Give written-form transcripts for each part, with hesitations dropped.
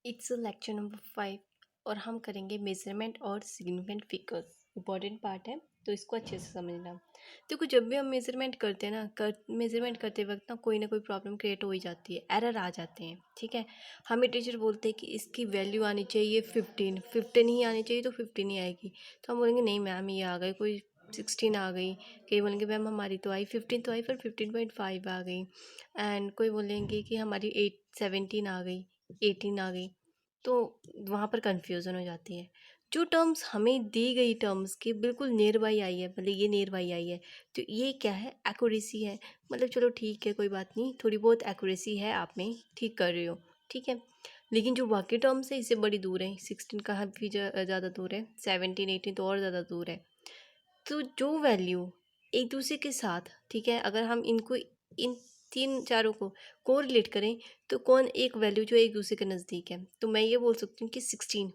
It's lecture number 5 और हम करेंगे मेजरमेंट और सिग्निफिकेंट फिगर्स। इंपॉर्टेंट पार्ट है तो इसको अच्छे से समझना। देखो, जब भी हम मेजरमेंट करते हैं ना, मेजरमेंट करते वक्त ना कोई प्रॉब्लम क्रिएट हो ही जाती है, एरर आ जाते हैं। ठीक है, हमें टीचर बोलते हैं कि इसकी वैल्यू आनी चाहिए 15 ही आनी चाहिए, तो 15 ही आएगी। तो हम बोलेंगे नहीं मैम ये आ गई, कोई 16 आ गई। कई बोलेंगे मैम हमारी तो आई 15 तो आई, पर 15.5 आ गई। एंड कोई बोलेंगे कि हमारी 17 आ गई, 18 आ गई। तो वहाँ पर कन्फ्यूज़न हो जाती है। जो टर्म्स हमें दी गई टर्म्स के बिल्कुल नियर बाई आई है, मतलब ये नियर बाई आई है, तो ये क्या है, एक्यूरेसी है। मतलब चलो ठीक है, कोई बात नहीं, थोड़ी बहुत एक्यूरेसी है, आप में ठीक कर रहे हो। ठीक है, लेकिन जो बाकी टर्म्स है इससे बड़ी दूर है। 16 कहाँ भी ज़्यादा दूर है, 17 18 तो और ज़्यादा दूर है। तो जो वैल्यू एक दूसरे के साथ, ठीक है, अगर हम इनको इन तीन चारों को कोरिलेट करें तो कौन एक वैल्यू जो एक दूसरे के नज़दीक है, तो मैं ये बोल सकती हूँ कि 16।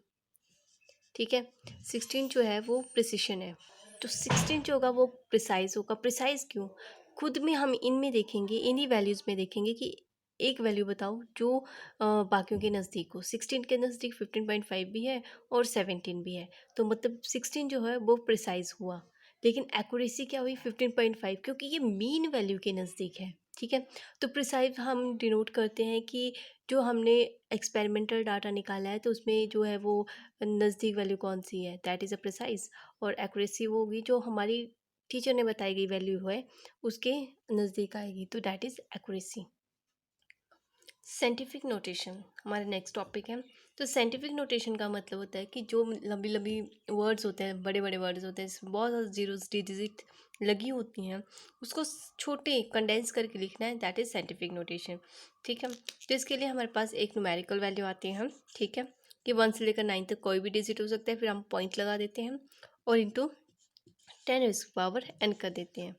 ठीक है, 16 जो है वो प्रिसिशन है। तो 16 जो होगा वो प्रिसाइज होगा। प्रिसाइज क्यों? खुद में हम इनमें देखेंगे, इन्हीं वैल्यूज़ में देखेंगे कि एक वैल्यू बताओ जो बाकियों के नज़दीक हो। 16 के नज़दीक 15.5 भी है और 17 भी है, तो मतलब 16 जो है वो प्रिसाइज हुआ। लेकिन एक्यूरेसी क्या हुई, 15.5, क्योंकि ये मीन वैल्यू के नज़दीक है। ठीक है, तो प्रिसाइज हम डिनोट करते हैं कि जो हमने एक्सपेरिमेंटल डाटा निकाला है तो उसमें जो है वो नज़दीक वैल्यू कौन सी है, दैट इज़ अ प्रिसाइज। और एक्यूरेसी वो होगी जो हमारी टीचर ने बताई गई वैल्यू है उसके नज़दीक आएगी, तो that is accuracy. Scientific notation हमारा नेक्स्ट टॉपिक है। तो साइंटिफिक नोटेशन का मतलब होता है कि जो लंबी लंबी वर्ड्स होते हैं, बड़े बड़े वर्ड्स होते हैं, इसमें बहुत सारे जीरोस डिजिट लगी होती हैं, उसको छोटे कंडेंस करके लिखना है, दैट इज़ साइंटिफिक नोटेशन। ठीक है, तो इसके लिए हमारे पास एक न्यूमेरिकल वैल्यू आती है। ठीक है, कि 1 से लेकर 9 तक कोई भी डिजिट हो सकता है, फिर हम पॉइंट लगा देते हैं और इंटू 10 इसकी पावर n कर देते हैं।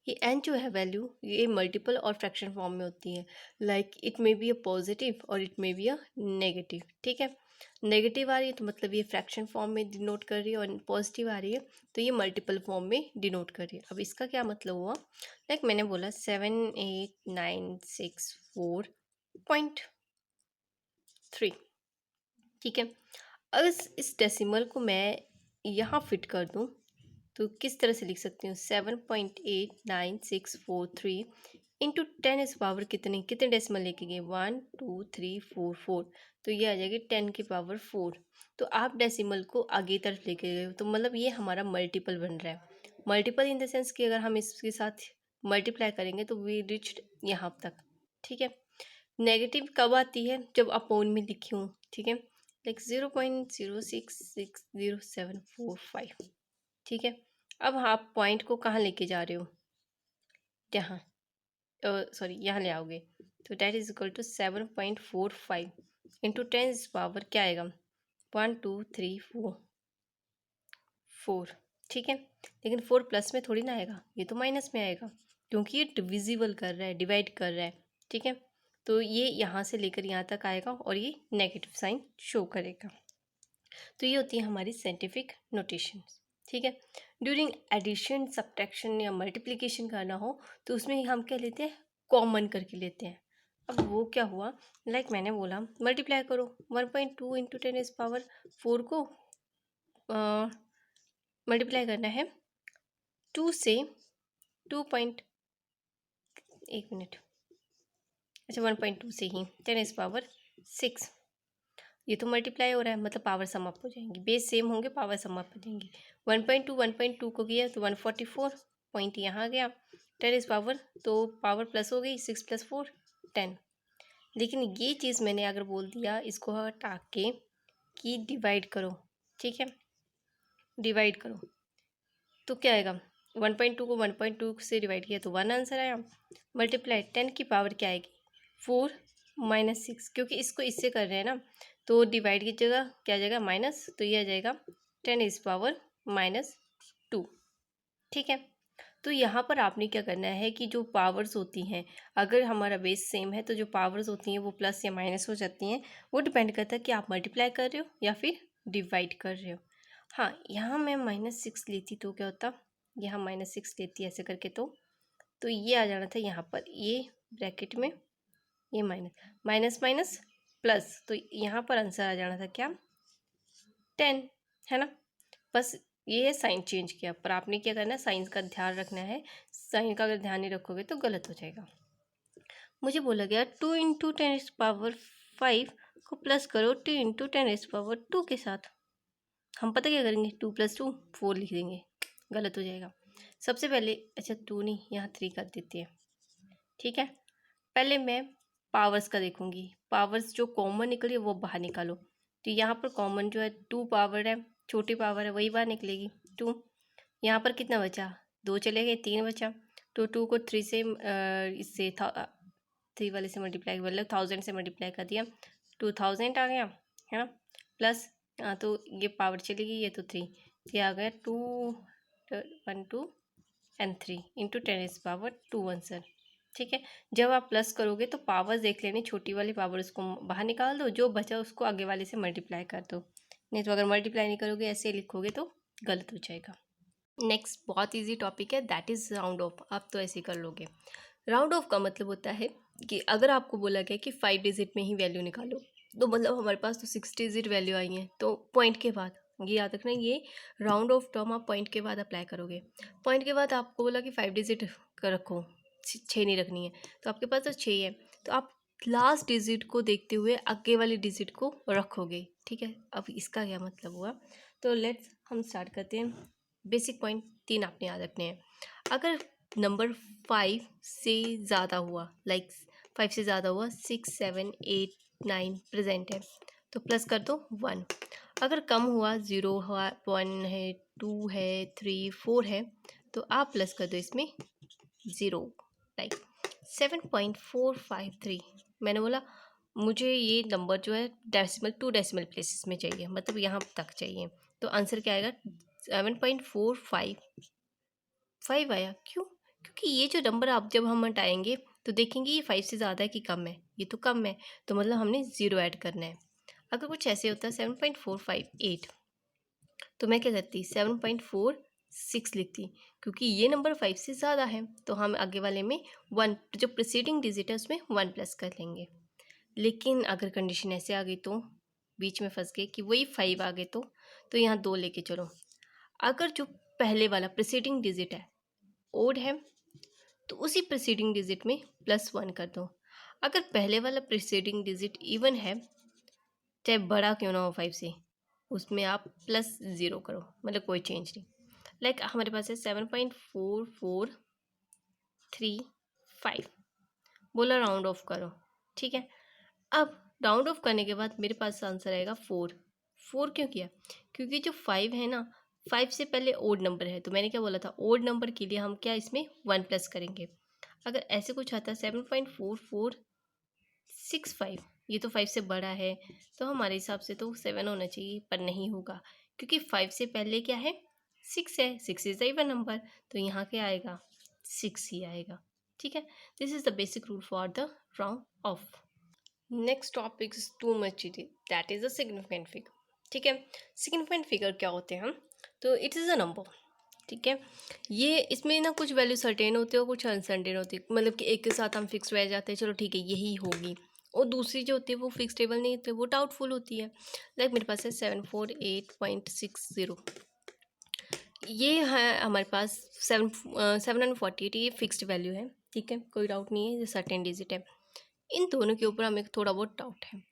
ये n जो है वैल्यू, ये मल्टीपल और फ्रैक्शन फॉर्म में होती है। Like it may be a positive और it may be a negative. ठीक है, नेगेटिव आ रही है तो मतलब ये फ्रैक्शन फॉर्म में डिनोट कर रही है, और पॉजिटिव आ रही है तो ये मल्टीपल फॉर्म में डिनोट कर रही है। अब इसका क्या मतलब हुआ, लाइक मैंने बोला 78964.3। ठीक है, अब इस डेसिमल को मैं यहाँ फिट कर दूँ तो किस तरह से लिख सकती हूँ, 7.89643 इंटू 10 इस पावर कितने कितने डेसिमल लेके गए, 1 2 3 4 4, तो ये आ जाएगी 10 की पावर 4। तो आप डेसिमल को आगे तरफ लेके गए हो, तो मतलब ये हमारा मल्टीपल बन रहा है। मल्टीपल इन द सेंस कि अगर हम इसके साथ मल्टीप्लाई करेंगे तो वी रिच्ड यहाँ तक। ठीक है, नेगेटिव कब आती है, जब अपोन में लिखी हूँ। ठीक है, लाइक 0.0660745। ठीक है, अब आप पॉइंट को कहाँ लेके जा रहे हो, यहाँ, सॉरी यहाँ ले आओगे, तो that is equal to 7.45 into 10 power क्या आएगा, 1 2 3 4। ठीक है, लेकिन 4 प्लस में थोड़ी ना आएगा, ये तो माइनस में आएगा, क्योंकि ये डिविजिबल कर रहा है, डिवाइड कर रहा है। ठीक है, तो ये यहाँ से लेकर यहाँ तक आएगा और ये नेगेटिव साइन शो करेगा। तो ये होती है हमारी साइंटिफिक नोटेशन। ठीक है, ड्यूरिंग एडिशन सब्ट्रैक्शन या मल्टीप्लिकेशन करना हो तो उसमें हम क्या लेते हैं, कॉमन करके लेते हैं। अब वो क्या हुआ, लाइक मैंने बोला मल्टीप्लाई करो 1.2 इंटू 10 इस पावर 4 को मल्टीप्लाई करना है 2 से 2 पॉइंट, एक मिनट, अच्छा 1.2 से ही 10 इस पावर 6। ये तो मल्टीप्लाई हो रहा है, मतलब पावर सम अप हो जाएंगी, बेस सेम होंगे, पावर सम अप हो जाएंगी। 1.2 को किया तो 144 पॉइंट यहाँ आ गया, 10 इस पावर, तो पावर प्लस हो गई, 6 + 4 10। लेकिन ये चीज़ मैंने अगर बोल दिया इसको हटा के कि डिवाइड करो, ठीक है, डिवाइड करो, तो क्या आएगा, 1.2 को 1.2 से डिवाइड किया तो 1 आंसर आया। मल्टीप्लाई 10 की पावर क्या आएगी, 4 - 6, क्योंकि इसको इससे कर रहे हैं ना, तो डिवाइड की जगह क्या आ जाएगा माइनस, तो ये आ जाएगा 10 इस पावर -2। ठीक है, तो यहाँ पर आपने क्या करना है कि जो पावर्स होती हैं, अगर हमारा बेस सेम है तो जो पावर्स होती हैं वो प्लस या माइनस हो जाती हैं। वो डिपेंड करता है कि आप मल्टीप्लाई कर रहे हो या फिर डिवाइड कर रहे हो। हाँ, यहाँ मैं -6 लेती तो क्या होता, यहाँ -6 लेती ऐसे करके, तो ये आ जाना था यहाँ पर, ये ब्रैकेट में, ये माइनस माइनस माइनस प्लस, तो यहाँ पर आंसर आ जाना था क्या, 10, है ना। बस ये है साइन चेंज किया, पर आपने क्या करना है, साइन का ध्यान रखना है। साइन का अगर ध्यान नहीं रखोगे तो गलत हो जाएगा। मुझे बोला गया 2 × 10⁵ को प्लस करो 2 × 10⁻² के साथ। हम पता क्या करेंगे, 2 + 2 4 लिख देंगे, गलत हो जाएगा। सबसे पहले, अच्छा 2 नहीं, यहाँ 3 कर देते हैं, ठीक है। पहले मैं पावर्स का देखूंगी, पावर्स जो कॉमन निकली वो बाहर निकालो। तो यहाँ पर कॉमन जो है 2 पावर है, छोटी पावर है, वही बाहर निकलेगी 2। यहाँ पर कितना बचा, 2 चले गए, 3 बचा। तो 2 को 3 से इससे 3 वाले से मल्टीप्लाई, मतलब 1000 से मल्टीप्लाई कर दिया, 2000 आ गया, है ना। प्लस तो ये पावर चली गई, ये तो 3, ये आ गया 2 1 2 एंड 3 × 10⁻² आंसर, ठीक है। जब आप प्लस करोगे तो पावर देख लेनी, छोटी वाली पावर उसको बाहर निकाल दो, जो बचा उसको आगे वाले से मल्टीप्लाई कर दो। नहीं तो अगर मल्टीप्लाई नहीं करोगे, ऐसे लिखोगे तो गलत हो जाएगा। नेक्स्ट बहुत इजी टॉपिक है, दैट इज़ राउंड ऑफ। आप तो ऐसे ही कर लोगे। राउंड ऑफ का मतलब होता है कि अगर आपको बोला गया कि 5 डिजिट में ही वैल्यू निकालो, तो मतलब हमारे पास तो 6 डिजिट वैल्यू आई है, तो पॉइंट के बाद, ये याद रखना, ये राउंड ऑफ टर्म आप पॉइंट के बाद अप्लाई करोगे। पॉइंट के बाद आपको बोला कि 5 डिजिट का रखो, 6 नहीं रखनी है, तो आपके पास तो 6 है, तो आप लास्ट डिजिट को देखते हुए आगे वाली डिजिट को रखोगे, ठीक है। अब इसका क्या मतलब हुआ, तो लेट्स हम स्टार्ट करते हैं। बेसिक पॉइंट 3 आपने याद रखने हैं। अगर नंबर 5 से ज़्यादा हुआ, लाइक 5 से ज़्यादा हुआ, 6 7 8 9 प्रेजेंट है, तो प्लस कर दो 1। अगर कम हुआ, 0 हुआ, 1 है, 2 है, 3 4 है, तो आप प्लस कर दो इसमें 0, लाइक 7.453। मैंने बोला मुझे ये नंबर जो है डेसिमल 2 डेसिमल प्लेसेस में चाहिए, मतलब यहाँ तक चाहिए, तो आंसर क्या आएगा, 7.455 आया। क्यों, क्योंकि ये जो नंबर आप जब हम हटाएंगे तो देखेंगे ये 5 से ज़्यादा है कि कम है, ये तो कम है, तो मतलब हमने 0 ऐड करना है। अगर कुछ ऐसे होता है 7.458, तो मैं क्या करती, 7.46 लिखती, क्योंकि ये नंबर 5 से ज़्यादा है, तो हम आगे वाले में 1, जो प्रीसीडिंग डिजिट है उसमें 1 प्लस कर लेंगे। लेकिन अगर कंडीशन ऐसे आ गई, तो बीच में फंस गए कि वही 5 आ गए, तो यहाँ 2 लेके चलो। अगर जो पहले वाला प्रीसीडिंग डिजिट है ओड है, तो उसी प्रीसीडिंग डिजिट में +1 कर दो। अगर पहले वाला प्रीसीडिंग डिजिट इवन है, चाहे बड़ा क्यों ना हो 5 से, उसमें आप +0 करो, मतलब कोई चेंज नहीं। लाइक हमारे पास है 7.4435, बोला राउंड ऑफ करो, ठीक है। अब राउंड ऑफ करने के बाद मेरे पास आंसर आएगा 4। 4 क्यों किया, क्योंकि जो 5 है ना, 5 से पहले ओड नंबर है, तो मैंने क्या बोला था, ओड नंबर के लिए हम क्या इसमें 1 प्लस करेंगे। अगर ऐसे कुछ आता है 7.4465, ये तो 5 से बड़ा है, तो हमारे हिसाब से तो 7 होना चाहिए, पर नहीं होगा, क्योंकि 5 से पहले क्या है, 6 है, 6 इज़ द इवन नंबर, तो यहाँ क्या आएगा, 6 ही आएगा, ठीक है। This is the basic rule for the round of. Next topic is too much easy, that is a significant figure, ठीक है। सिग्निफिकेंट फिगर क्या होते हैं हम, तो इट इज़ अ नंबर, ठीक है। ये इसमें ना कुछ वैल्यू सर्टेन होती है और कुछ अनसर्टेन होती है, मतलब कि एक के साथ हम फिक्स रह जाते हैं, चलो ठीक है यही होगी, और दूसरी जो होती है वो फिक्स टेबल नहीं होती, वो डाउटफुल होती है। लाइक मेरे पास है 748.60, ये है हमारे पास 748, ये फिक्स्ड वैल्यू है, ठीक है, कोई डाउट नहीं है, ये सर्टेन डिजिट है। इन दोनों के ऊपर हमें थोड़ा बहुत डाउट है।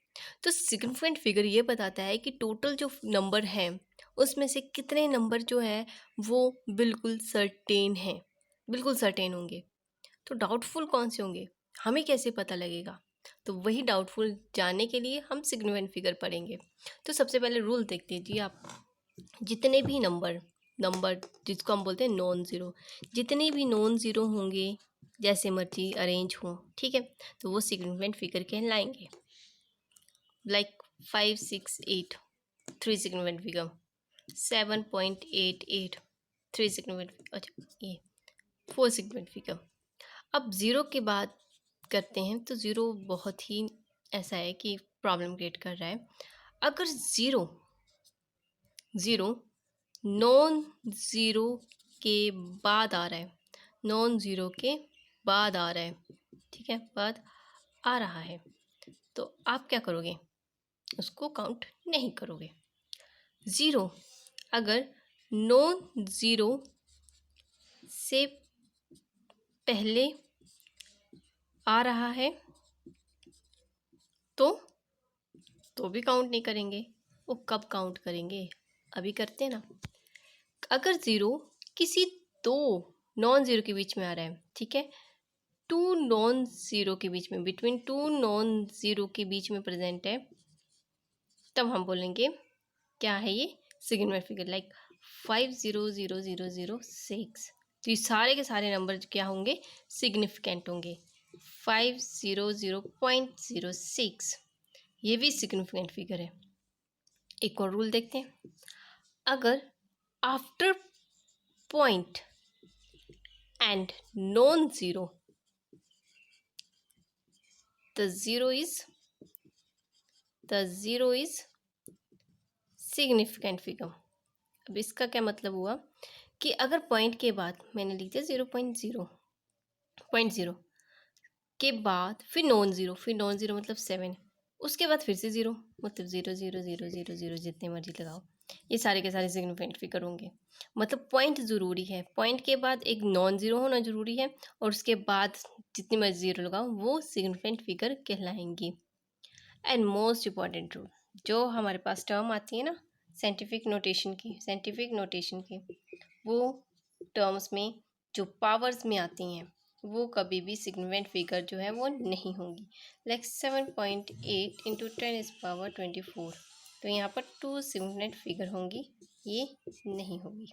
तो सिग्निफिकेंट फिगर ये बताता है कि टोटल जो नंबर है उसमें से कितने नंबर जो है वो बिल्कुल सर्टेन हैं, बिल्कुल सर्टेन होंगे, तो डाउटफुल कौन से होंगे, हमें कैसे पता लगेगा। तो वही डाउटफुल जानने के लिए हम सिग्निफिकेंट फिगर पढ़ेंगे। तो सबसे पहले रूल देख लीजिए आप, जितने भी नंबर नंबर जिसको हम बोलते हैं नॉन ज़ीरो, जितने भी नॉन ज़ीरो होंगे, जैसे मर्जी अरेंज हो, ठीक है, तो वो सिग्निफिकेंट फिगर कहलाएंगे। लाइक 5 6 8, 3 सिग्निफिकेंट फिगर, 7.88, 3 सिग्निफिकेंट, अच्छा ये 4 सिग्निफिकेंट फिगर। अब ज़ीरो के बाद करते हैं, तो ज़ीरो बहुत ही ऐसा है कि प्रॉब्लम क्रिएट कर रहा है। अगर ज़ीरो ज़ीरो नॉन ज़ीरो के बाद आ रहा है, नॉन ज़ीरो के बाद आ रहा है, ठीक है, बाद आ रहा है, तो आप क्या करोगे, उसको काउंट नहीं करोगे। 0 अगर नॉन ज़ीरो से पहले आ रहा है तो भी काउंट नहीं करेंगे। वो कब काउंट करेंगे, अभी करते हैं ना। अगर 0 किसी दो नॉन ज़ीरो के बीच में आ रहा है, ठीक है, टू नॉन ज़ीरो के बीच में, बिटवीन टू नॉन ज़ीरो के बीच में प्रेजेंट है, तब हम बोलेंगे क्या है ये, सिग्निफिकेंट फिगर। लाइक 500006, तो ये सारे के सारे नंबर क्या होंगे, सिग्निफिकेंट होंगे। 500.06 ये भी सिग्निफिकेंट फिगर है। एक और रूल देखते हैं, अगर after point and non zero the zero is significant figure. अब इसका क्या मतलब हुआ कि अगर पॉइंट के बाद मैंने लिख दिया 0.0 के बाद फिर नॉन ज़ीरो, फिर नॉन ज़ीरो मतलब 7, उसके बाद फिर से 0 मतलब 0 0 0 0 0 जितने मर्जी लगाओ, ये सारे के सारे सिग्निफिकेंट फिगर होंगे। मतलब पॉइंट ज़रूरी है, पॉइंट के बाद एक नॉन ज़ीरो होना ज़रूरी है, और उसके बाद जितनी मर्जी ज़ीरो लगाओ वो सिग्निफिकेंट फिगर कहलाएंगी। एंड मोस्ट इम्पॉर्टेंट रूल, जो हमारे पास टर्म आती है ना साइंटिफिक नोटेशन की, वो टर्म्स में जो पावर्स में आती हैं वो कभी भी सिग्निफिकेंट फिगर जो है वो नहीं होंगी। लाइक 7.8 इंटू 10⁻24, तो यहाँ पर 2 सिग्निफिकेंट फिगर होंगी, ये नहीं होगी।